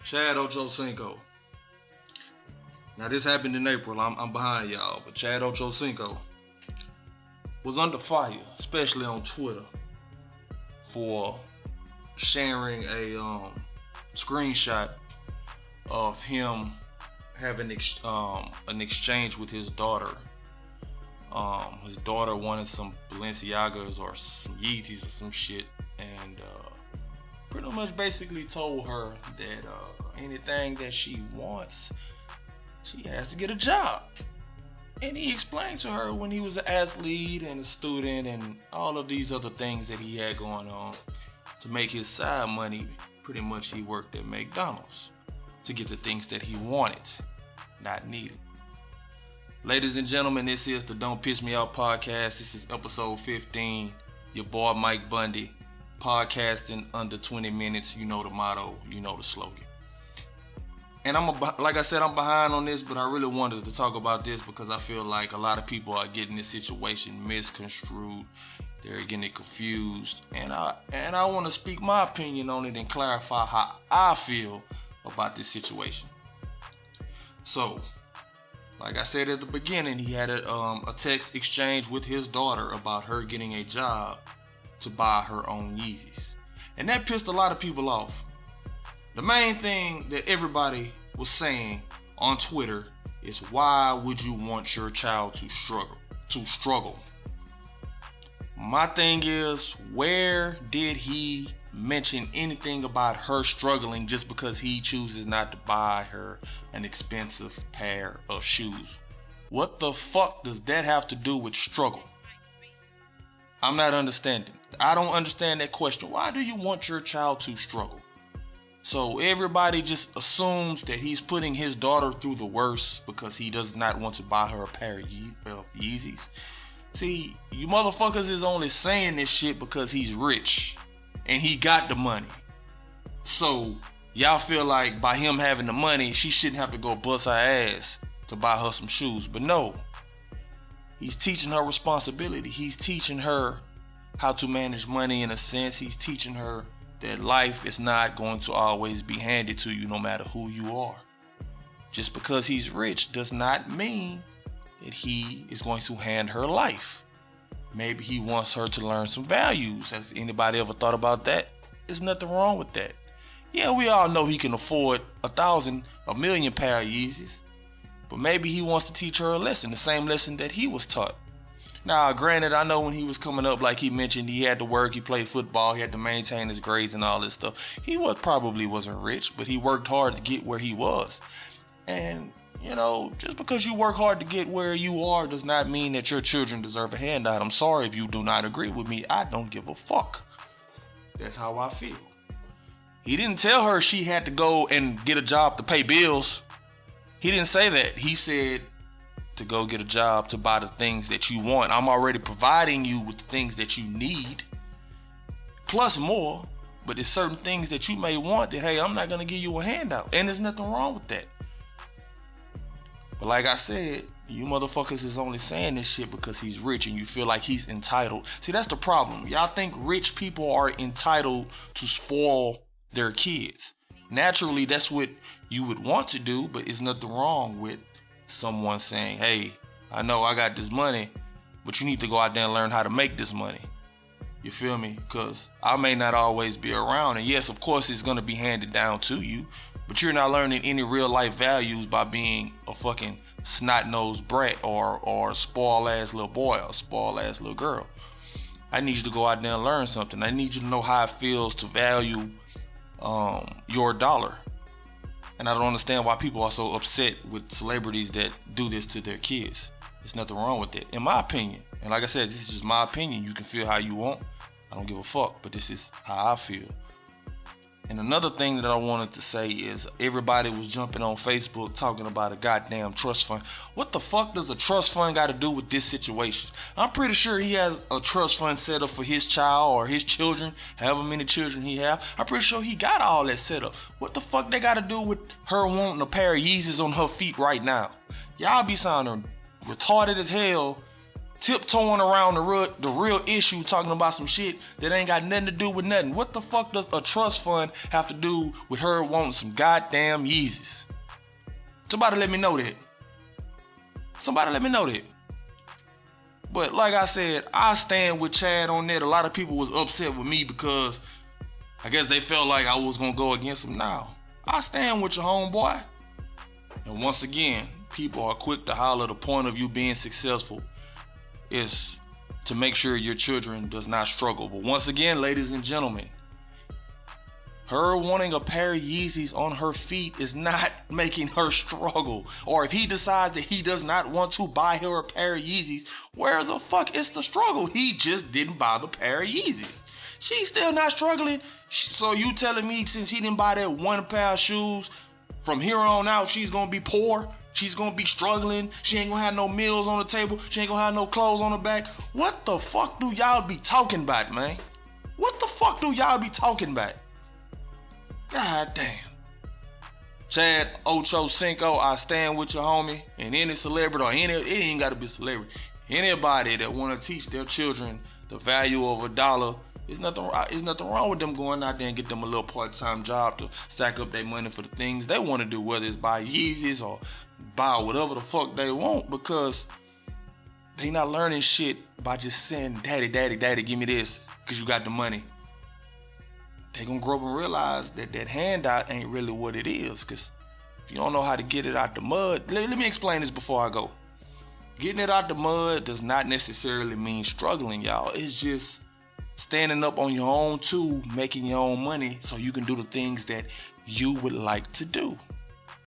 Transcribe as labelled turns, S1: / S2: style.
S1: Chad Ocho. Now this happened in April. I'm behind y'all, but Chad Ocho was under fire, especially on Twitter, for sharing a screenshot of him having an exchange with his daughter. His daughter wanted some Balenciagas or some Yeezys or some shit, and pretty much basically told her that anything that she wants, she has to get a job. And he explained to her when he was an athlete and a student and all of these other things that he had going on, to make his side money, pretty much he worked at McDonald's to get the things that he wanted, not needed. Ladies and gentlemen, this is the Don't Piss Me Off podcast. This is episode 15. Your boy Mike Bundy, podcasting under 20 minutes. You know the motto, you know the slogan. And like I said, I'm behind on this, but I really wanted to talk about this because I feel like a lot of people are getting this situation misconstrued. They're getting it confused, and I want to speak my opinion on it and clarify how I feel about this situation. So, like I said at the beginning, he had a text exchange with his daughter about her getting a job to buy her own Yeezys. And that pissed a lot of people off. The main thing that everybody was saying on Twitter is, why would you want your child to struggle? My thing is, where did he mention anything about her struggling just because he chooses not to buy her an expensive pair of shoes? What the fuck does that have to do with struggle? I'm not understanding. I don't understand that question. Why do you want your child to struggle? So everybody just assumes that he's putting his daughter through the worst because he does not want to buy her a pair of Yeezys. See, you motherfuckers is only saying this shit because he's rich and he got the money. So y'all feel like by him having the money, she shouldn't have to go bust her ass to buy her some shoes. But no, he's teaching her responsibility. He's teaching her how to manage money in a sense. He's teaching her that life is not going to always be handed to you no matter who you are. Just because he's rich does not mean that he is going to hand her life. Maybe he wants her to learn some values. Has anybody ever thought about that? There's nothing wrong with that. Yeah, we all know he can afford a million pair of Yeezys, but maybe he wants to teach her a lesson, the same lesson that he was taught. Now, granted, I know when he was coming up, like he mentioned, he had to work, he played football, he had to maintain his grades and all this stuff. He probably wasn't rich, but he worked hard to get where he was. And you know, just because you work hard to get where you are does not mean that your children deserve a handout. I'm sorry if you do not agree with me. I don't give a fuck. That's how I feel. He didn't tell her she had to go and get a job to pay bills. He didn't say that. He said to go get a job to buy the things that you want. I'm already providing you with the things that you need, plus more. But there's certain things that you may want that, hey, I'm not going to give you a handout. And there's nothing wrong with that. But like I said, you motherfuckers is only saying this shit because he's rich and you feel like he's entitled. See, that's the problem. Y'all think rich people are entitled to spoil their kids. Naturally, that's what you would want to do, but there's nothing wrong with someone saying, hey, I know I got this money, but you need to go out there and learn how to make this money. You feel me? Because I may not always be around. And yes, of course, it's going to be handed down to you. But you're not learning any real life values by being a fucking snot-nosed brat or a spoiled-ass little boy or a spoiled-ass little girl. I need you to go out there and learn something. I need you to know how it feels to value your dollar. And I don't understand why people are so upset with celebrities that do this to their kids. There's nothing wrong with that, in my opinion. And like I said, this is just my opinion. You can feel how you want. I don't give a fuck, but this is how I feel. And another thing that I wanted to say is everybody was jumping on Facebook talking about a goddamn trust fund. What the fuck does a trust fund got to do with this situation? I'm pretty sure he has a trust fund set up for his child or his children, however many children he have. I'm pretty sure he got all that set up. What the fuck they got to do with her wanting a pair of Yeezys on her feet right now? Y'all be sounding retarded as hell tiptoeing around the real issue, talking about some shit that ain't got nothing to do with nothing. What the fuck does a trust fund have to do with her wanting some goddamn Yeezys? Somebody let me know that. Somebody let me know that. But like I said, I stand with Chad on that. A lot of people was upset with me because I guess they felt like I was gonna go against him. Now, I stand with your homeboy. And once again, people are quick to holler. The point of you being successful is to make sure your children does not struggle. But once again, ladies and gentlemen, her wanting a pair of Yeezys on her feet is not making her struggle. Or if he decides that he does not want to buy her a pair of Yeezys, where the fuck is the struggle? He just didn't buy the pair of Yeezys. She's still not struggling. So you telling me since he didn't buy that one pair of shoes, from here on out she's gonna be poor? She's gonna be struggling. She ain't gonna have no meals on the table. She ain't gonna have no clothes on her back. What the fuck do y'all be talking about, man? What the fuck do y'all be talking about? God damn. Chad Ocho Cinco, I stand with your homie. And any celebrity or it ain't gotta be a celebrity. Anybody that wanna teach their children the value of $1, there's nothing wrong with them going out there and get them a little part-time job to stack up their money for the things they want to do, whether it's buy Yeezys or buy whatever the fuck they want, because they not learning shit by just saying, daddy, daddy, daddy, give me this because you got the money. They gonna grow up and realize that that handout ain't really what it is, because if you don't know how to get it out the mud, let me explain this before I go. Getting it out the mud does not necessarily mean struggling, y'all. It's just standing up on your own too, making your own money so you can do the things that you would like to do.